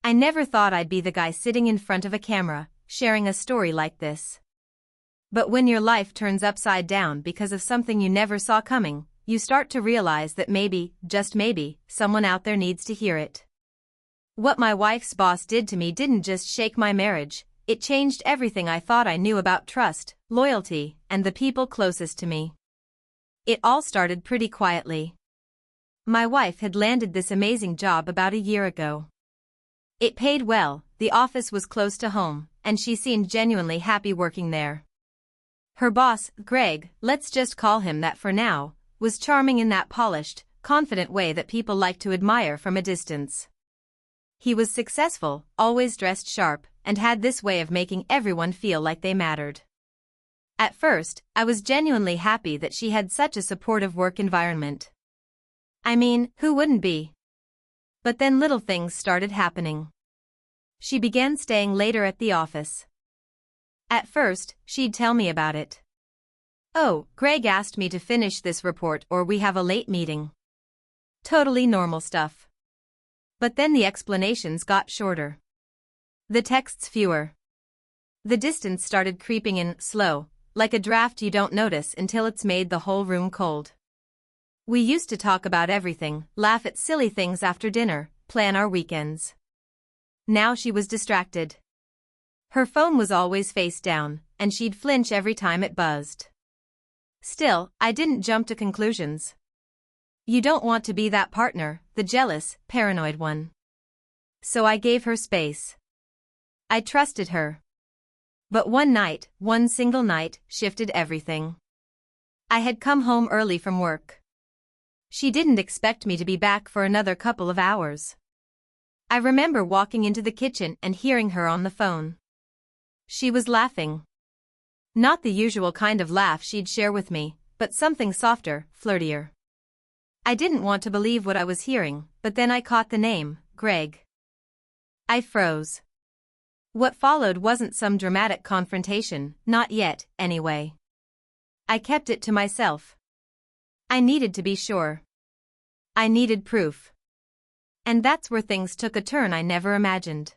I never thought I'd be the guy sitting in front of a camera, sharing a story like this. But when your life turns upside down because of something you never saw coming, you start to realize that maybe, just maybe, someone out there needs to hear it. What my wife's boss did to me didn't just shake my marriage, it changed everything I thought I knew about trust, loyalty, and the people closest to me. It all started pretty quietly. My wife had landed this amazing job about a year ago. It paid well, the office was close to home, and she seemed genuinely happy working there. Her boss, Greg, let's just call him that for now, was charming in that polished, confident way that people like to admire from a distance. He was successful, always dressed sharp, and had this way of making everyone feel like they mattered. At first, I was genuinely happy that she had such a supportive work environment. I mean, who wouldn't be? But then little things started happening. She began staying later at the office. At first, she'd tell me about it. "Oh, Greg asked me to finish this report or we have a late meeting." Totally normal stuff. But then the explanations got shorter. The texts fewer. The distance started creeping in, slow, like a draft you don't notice until it's made the whole room cold. We used to talk about everything, laugh at silly things after dinner, plan our weekends. Now she was distracted. Her phone was always face down, and she'd flinch every time it buzzed. Still, I didn't jump to conclusions. You don't want to be that partner, the jealous, paranoid one. So I gave her space. I trusted her. But one single night, shifted everything. I had come home early from work. She didn't expect me to be back for another couple of hours. I remember walking into the kitchen and hearing her on the phone. She was laughing. Not the usual kind of laugh she'd share with me, but something softer, flirtier. I didn't want to believe what I was hearing, but then I caught the name, Greg. I froze. What followed wasn't some dramatic confrontation, not yet, anyway. I kept it to myself. I needed to be sure. I needed proof. And that's where things took a turn I never imagined.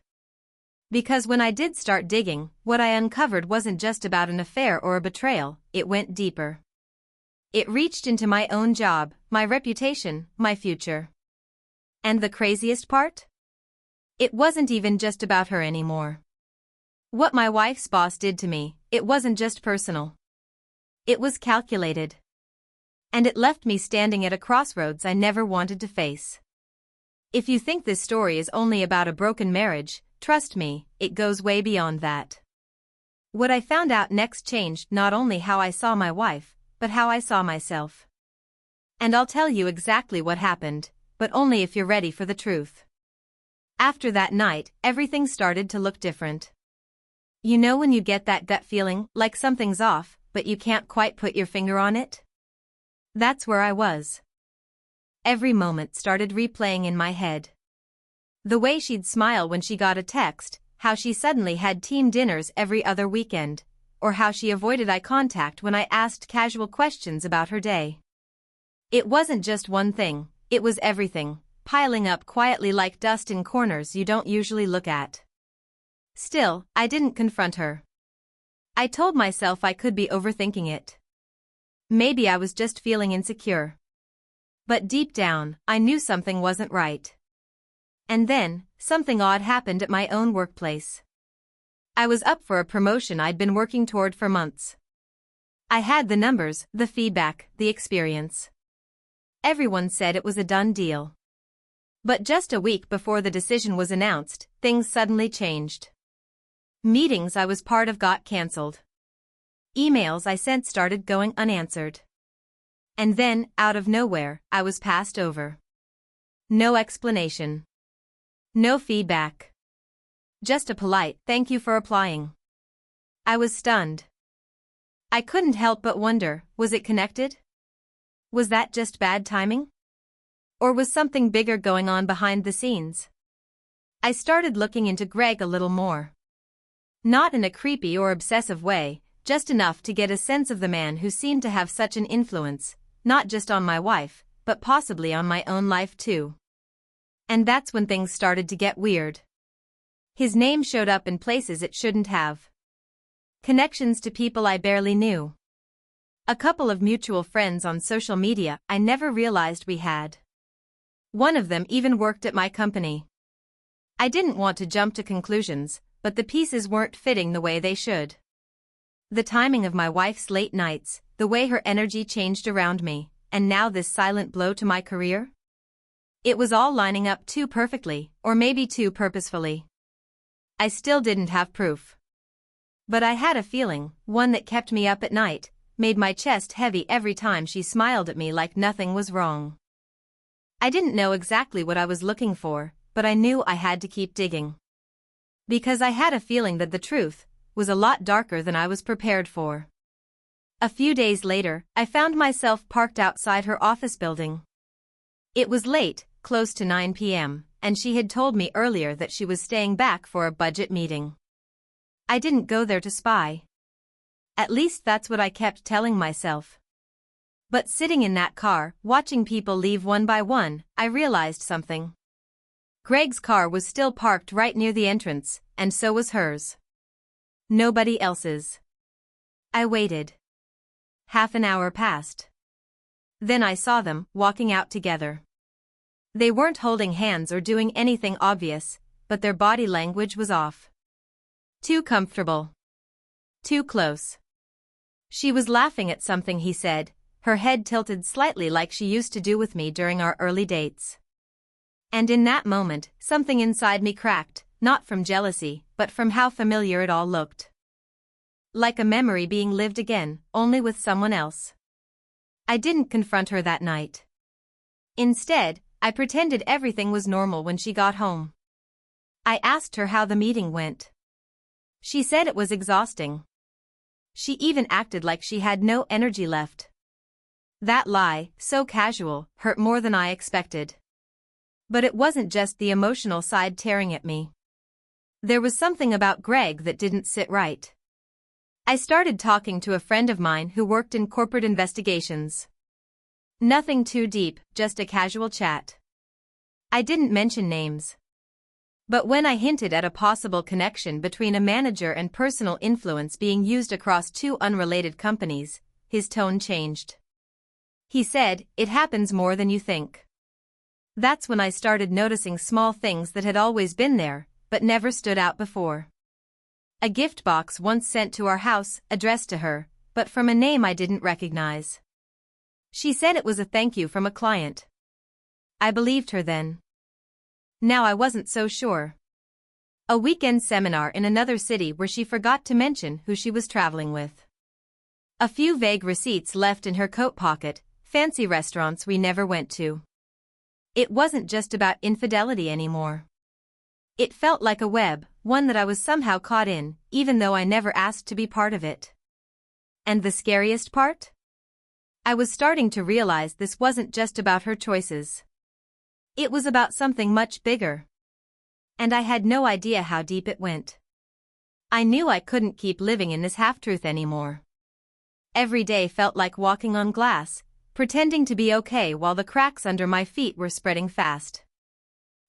Because when I did start digging, what I uncovered wasn't just about an affair or a betrayal, it went deeper. It reached into my own job, my reputation, my future. And the craziest part? It wasn't even just about her anymore. What my wife's boss did to me, it wasn't just personal. It was calculated. And it left me standing at a crossroads I never wanted to face. If you think this story is only about a broken marriage, trust me, it goes way beyond that. What I found out next changed not only how I saw my wife, but how I saw myself. And I'll tell you exactly what happened, but only if you're ready for the truth. After that night, everything started to look different. You know when you get that gut feeling, like something's off, but you can't quite put your finger on it? That's where I was. Every moment started replaying in my head. The way she'd smile when she got a text, how she suddenly had team dinners every other weekend, or how she avoided eye contact when I asked casual questions about her day. It wasn't just one thing, it was everything, piling up quietly like dust in corners you don't usually look at. Still, I didn't confront her. I told myself I could be overthinking it. Maybe I was just feeling insecure. But deep down, I knew something wasn't right. And then, something odd happened at my own workplace. I was up for a promotion I'd been working toward for months. I had the numbers, the feedback, the experience. Everyone said it was a done deal. But just a week before the decision was announced, things suddenly changed. Meetings I was part of got cancelled. Emails I sent started going unanswered. And then, out of nowhere, I was passed over. No explanation. No feedback. Just a polite, "Thank you for applying." I was stunned. I couldn't help but wonder, was it connected? Was that just bad timing? Or was something bigger going on behind the scenes? I started looking into Greg a little more. Not in a creepy or obsessive way, just enough to get a sense of the man who seemed to have such an influence, not just on my wife, but possibly on my own life too. And that's when things started to get weird. His name showed up in places it shouldn't have. Connections to people I barely knew. A couple of mutual friends on social media I never realized we had. One of them even worked at my company. I didn't want to jump to conclusions, but the pieces weren't fitting the way they should. The timing of my wife's late nights, the way her energy changed around me, and now this silent blow to my career? It was all lining up too perfectly, or maybe too purposefully. I still didn't have proof. But I had a feeling, one that kept me up at night, made my chest heavy every time she smiled at me like nothing was wrong. I didn't know exactly what I was looking for, but I knew I had to keep digging. Because I had a feeling that the truth was a lot darker than I was prepared for. A few days later, I found myself parked outside her office building. It was late, close to 9 p.m., and she had told me earlier that she was staying back for a budget meeting. I didn't go there to spy. At least that's what I kept telling myself. But sitting in that car, watching people leave one by one, I realized something. Greg's car was still parked right near the entrance, and so was hers. Nobody else's. I waited. Half an hour passed. Then I saw them, walking out together. They weren't holding hands or doing anything obvious, but their body language was off. Too comfortable. Too close. She was laughing at something he said, her head tilted slightly like she used to do with me during our early dates. And in that moment, something inside me cracked, not from jealousy, but from how familiar it all looked. Like a memory being lived again, only with someone else. I didn't confront her that night. Instead, I pretended everything was normal when she got home. I asked her how the meeting went. She said it was exhausting. She even acted like she had no energy left. That lie, so casual, hurt more than I expected. But it wasn't just the emotional side tearing at me. There was something about Greg that didn't sit right. I started talking to a friend of mine who worked in corporate investigations. Nothing too deep, just a casual chat. I didn't mention names. But when I hinted at a possible connection between a manager and personal influence being used across two unrelated companies, his tone changed. He said, "It happens more than you think." That's when I started noticing small things that had always been there, but never stood out before. A gift box once sent to our house, addressed to her, but from a name I didn't recognize. She said it was a thank you from a client. I believed her then. Now I wasn't so sure. A weekend seminar in another city where she forgot to mention who she was traveling with. A few vague receipts left in her coat pocket, fancy restaurants we never went to. It wasn't just about infidelity anymore. It felt like a web, one that I was somehow caught in, even though I never asked to be part of it. And the scariest part? I was starting to realize this wasn't just about her choices. It was about something much bigger. And I had no idea how deep it went. I knew I couldn't keep living in this half-truth anymore. Every day felt like walking on glass, pretending to be okay while the cracks under my feet were spreading fast.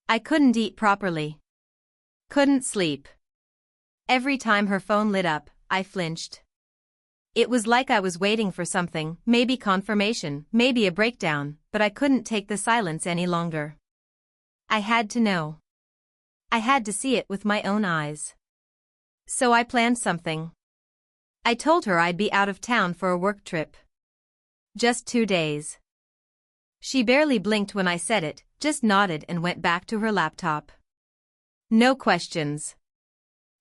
I couldn't eat properly. Couldn't sleep. Every time her phone lit up, I flinched. It was like I was waiting for something, maybe confirmation, maybe a breakdown, but I couldn't take the silence any longer. I had to know. I had to see it with my own eyes. So I planned something. I told her I'd be out of town for a work trip. Just 2 days. She barely blinked when I said it, just nodded and went back to her laptop. No questions.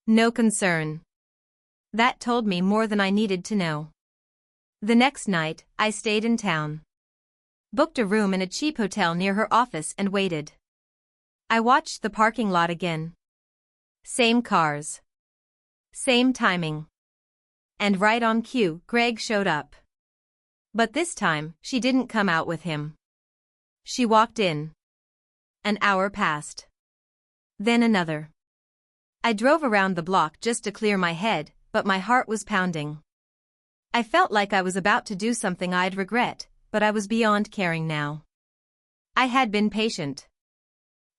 No concern. That told me more than I needed to know. The next night, I stayed in town. Booked a room in a cheap hotel near her office and waited. I watched the parking lot again. Same cars. Same timing. And right on cue, Greg showed up. But this time, she didn't come out with him. She walked in. An hour passed. Then another. I drove around the block just to clear my head, but my heart was pounding. I felt like I was about to do something I'd regret, but I was beyond caring now. I had been patient.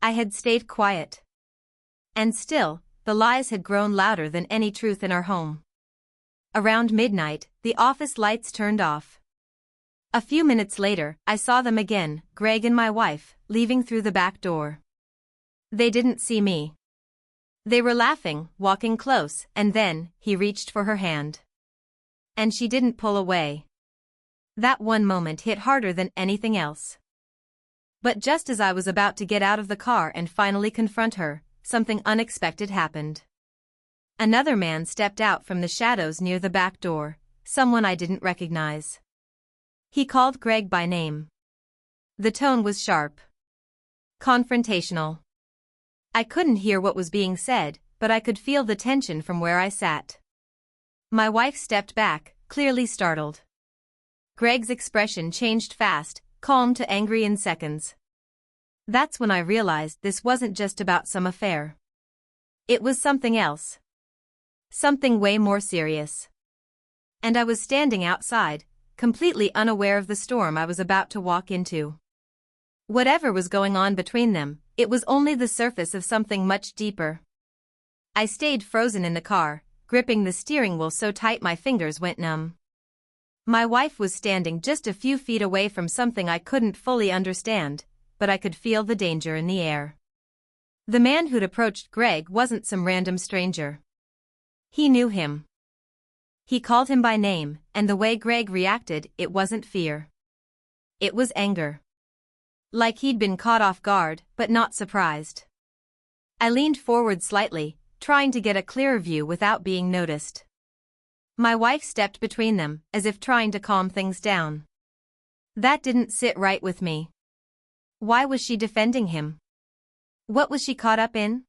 I had stayed quiet. And still, the lies had grown louder than any truth in our home. Around midnight, the office lights turned off. A few minutes later, I saw them again, Greg and my wife, leaving through the back door. They didn't see me. They were laughing, walking close, and then, he reached for her hand. And she didn't pull away. That one moment hit harder than anything else. But just as I was about to get out of the car and finally confront her, something unexpected happened. Another man stepped out from the shadows near the back door, someone I didn't recognize. He called Greg by name. The tone was sharp. Confrontational. I couldn't hear what was being said, but I could feel the tension from where I sat. My wife stepped back, clearly startled. Greg's expression changed fast, calm to angry in seconds. That's when I realized this wasn't just about some affair. It was something else. Something way more serious. And I was standing outside, completely unaware of the storm I was about to walk into. Whatever was going on between them, it was only the surface of something much deeper. I stayed frozen in the car, gripping the steering wheel so tight my fingers went numb. My wife was standing just a few feet away from something I couldn't fully understand, but I could feel the danger in the air. The man who'd approached Greg wasn't some random stranger. He knew him. He called him by name, and the way Greg reacted, it wasn't fear. It was anger. Like he'd been caught off guard, but not surprised. I leaned forward slightly, trying to get a clearer view without being noticed. My wife stepped between them, as if trying to calm things down. That didn't sit right with me. Why was she defending him? What was she caught up in?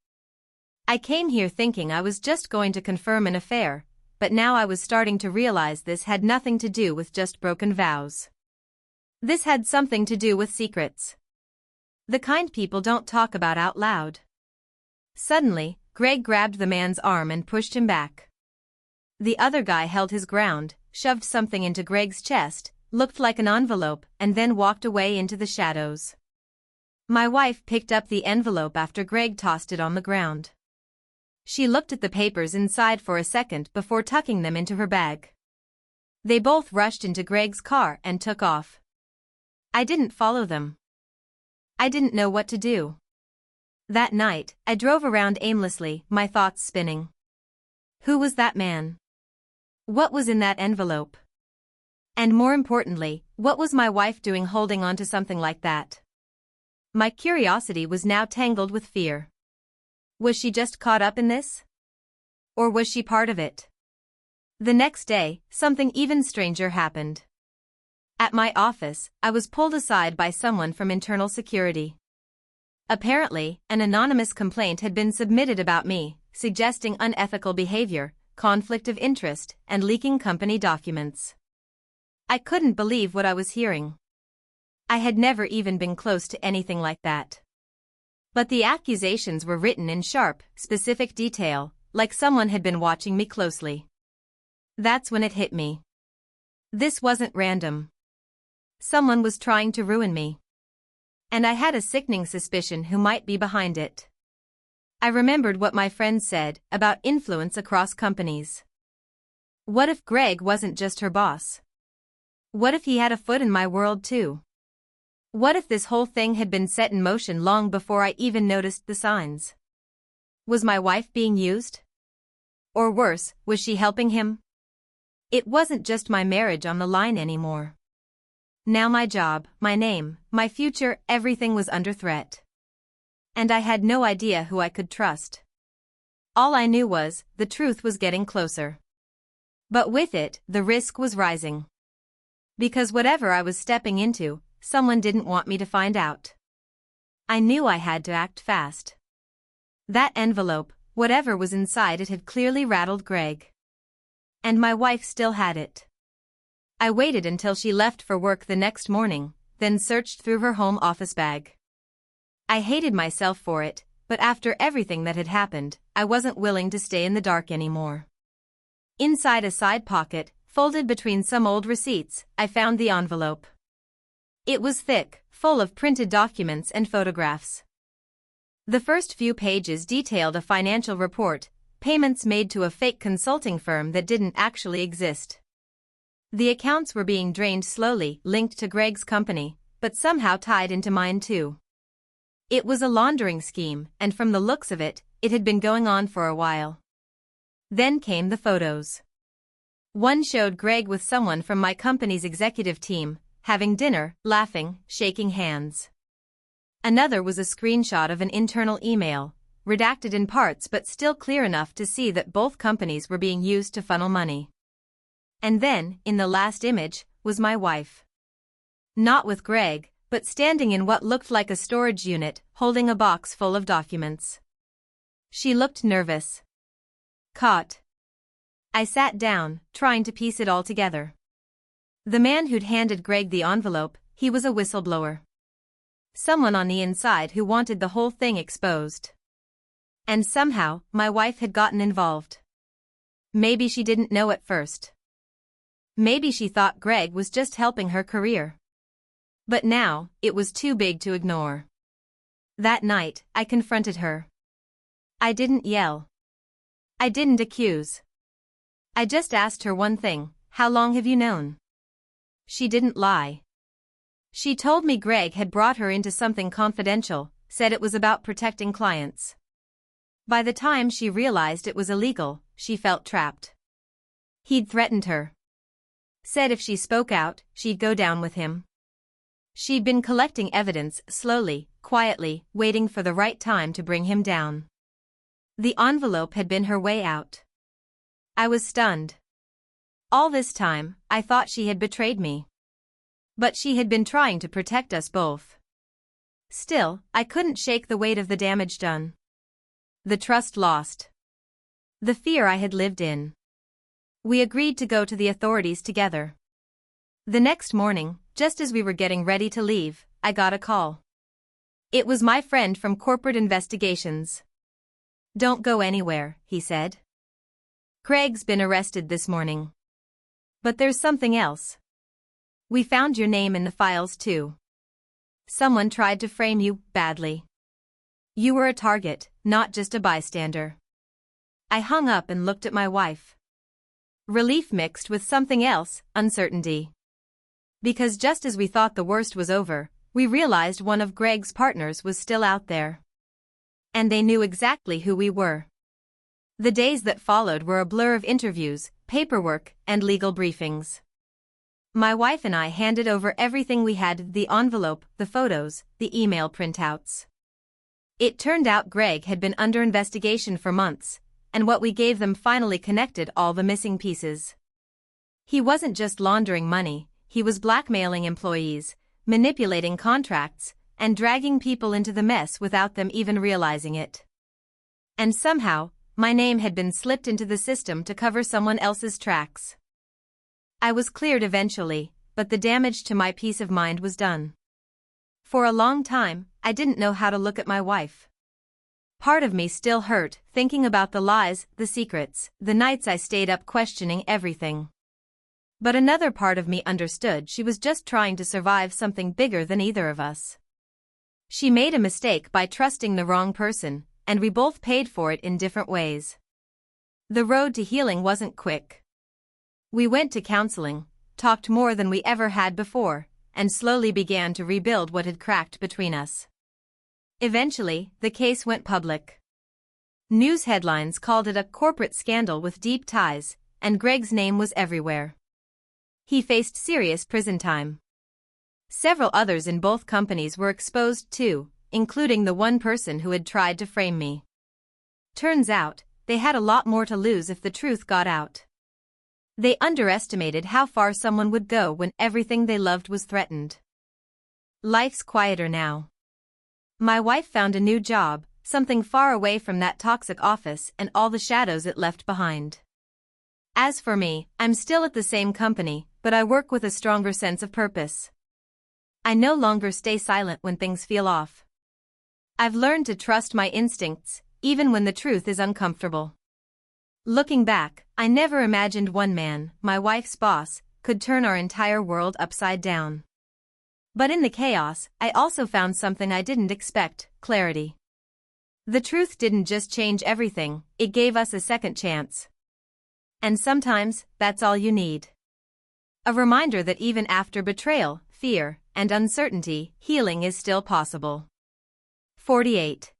I came here thinking I was just going to confirm an affair, but now I was starting to realize this had nothing to do with just broken vows. This had something to do with secrets. The kind people don't talk about out loud. Suddenly, Greg grabbed the man's arm and pushed him back. The other guy held his ground, shoved something into Greg's chest, looked like an envelope, and then walked away into the shadows. My wife picked up the envelope after Greg tossed it on the ground. She looked at the papers inside for a second before tucking them into her bag. They both rushed into Greg's car and took off. I didn't follow them. I didn't know what to do. That night, I drove around aimlessly, my thoughts spinning. Who was that man? What was in that envelope? And more importantly, what was my wife doing holding on to something like that? My curiosity was now tangled with fear. Was she just caught up in this? Or was she part of it? The next day, something even stranger happened. At my office, I was pulled aside by someone from internal security. Apparently, an anonymous complaint had been submitted about me, suggesting unethical behavior, conflict of interest, and leaking company documents. I couldn't believe what I was hearing. I had never even been close to anything like that. But the accusations were written in sharp, specific detail, like someone had been watching me closely. That's when it hit me. This wasn't random. Someone was trying to ruin me. And I had a sickening suspicion who might be behind it. I remembered what my friend said about influence across companies. What if Greg wasn't just her boss? What if he had a foot in my world too? What if this whole thing had been set in motion long before I even noticed the signs? Was my wife being used? Or worse, was she helping him? It wasn't just my marriage on the line anymore. Now my job, my name, my future, everything was under threat. And I had no idea who I could trust. All I knew was, the truth was getting closer. But with it, the risk was rising. Because whatever I was stepping into, someone didn't want me to find out. I knew I had to act fast. That envelope, whatever was inside it, had clearly rattled Greg. And my wife still had it. I waited until she left for work the next morning, then searched through her home office bag. I hated myself for it, but after everything that had happened, I wasn't willing to stay in the dark anymore. Inside a side pocket, folded between some old receipts, I found the envelope. It was thick, full of printed documents and photographs. The first few pages detailed a financial report, payments made to a fake consulting firm that didn't actually exist. The accounts were being drained slowly, linked to Greg's company, but somehow tied into mine too. It was a laundering scheme, and from the looks of it, it had been going on for a while. Then came the photos. One showed Greg with someone from my company's executive team, having dinner, laughing, shaking hands. Another was a screenshot of an internal email, redacted in parts but still clear enough to see that both companies were being used to funnel money. And then, in the last image, was my wife. Not with Greg, but standing in what looked like a storage unit, holding a box full of documents. She looked nervous. Caught. I sat down, trying to piece it all together. The man who'd handed Greg the envelope, he was a whistleblower. Someone on the inside who wanted the whole thing exposed. And somehow, my wife had gotten involved. Maybe she didn't know at first. Maybe she thought Greg was just helping her career. But now, it was too big to ignore. That night, I confronted her. I didn't yell. I didn't accuse. I just asked her one thing: how long have you known? She didn't lie. She told me Greg had brought her into something confidential, said it was about protecting clients. By the time she realized it was illegal, she felt trapped. He'd threatened her. Said if she spoke out, she'd go down with him. She'd been collecting evidence, slowly, quietly, waiting for the right time to bring him down. The envelope had been her way out. I was stunned. All this time, I thought she had betrayed me. But she had been trying to protect us both. Still, I couldn't shake the weight of the damage done. The trust lost. The fear I had lived in. We agreed to go to the authorities together. The next morning, just as we were getting ready to leave, I got a call. It was my friend from corporate investigations. "Don't go anywhere," he said. "Craig's been arrested this morning. But there's something else. We found your name in the files too. Someone tried to frame you, badly. You were a target, not just a bystander." I hung up and looked at my wife. Relief mixed with something else, uncertainty. Because just as we thought the worst was over, we realized one of Greg's partners was still out there. And they knew exactly who we were. The days that followed were a blur of interviews, paperwork, and legal briefings. My wife and I handed over everything we had: the envelope, the photos, the email printouts. It turned out Greg had been under investigation for months, and what we gave them finally connected all the missing pieces. He wasn't just laundering money, he was blackmailing employees, manipulating contracts, and dragging people into the mess without them even realizing it. And somehow, my name had been slipped into the system to cover someone else's tracks. I was cleared eventually, but the damage to my peace of mind was done. For a long time, I didn't know how to look at my wife. Part of me still hurt, thinking about the lies, the secrets, the nights I stayed up questioning everything. But another part of me understood she was just trying to survive something bigger than either of us. She made a mistake by trusting the wrong person, and we both paid for it in different ways. The road to healing wasn't quick. We went to counseling, talked more than we ever had before, and slowly began to rebuild what had cracked between us. Eventually, the case went public. News headlines called it a corporate scandal with deep ties, and Greg's name was everywhere. He faced serious prison time. Several others in both companies were exposed too, including the one person who had tried to frame me. Turns out, they had a lot more to lose if the truth got out. They underestimated how far someone would go when everything they loved was threatened. Life's quieter now. My wife found a new job, something far away from that toxic office and all the shadows it left behind. As for me, I'm still at the same company, but I work with a stronger sense of purpose. I no longer stay silent when things feel off. I've learned to trust my instincts, even when the truth is uncomfortable. Looking back, I never imagined one man, my wife's boss, could turn our entire world upside down. But in the chaos, I also found something I didn't expect: clarity. The truth didn't just change everything, it gave us a second chance. And sometimes, that's all you need. A reminder that even after betrayal, fear, and uncertainty, healing is still possible. 48.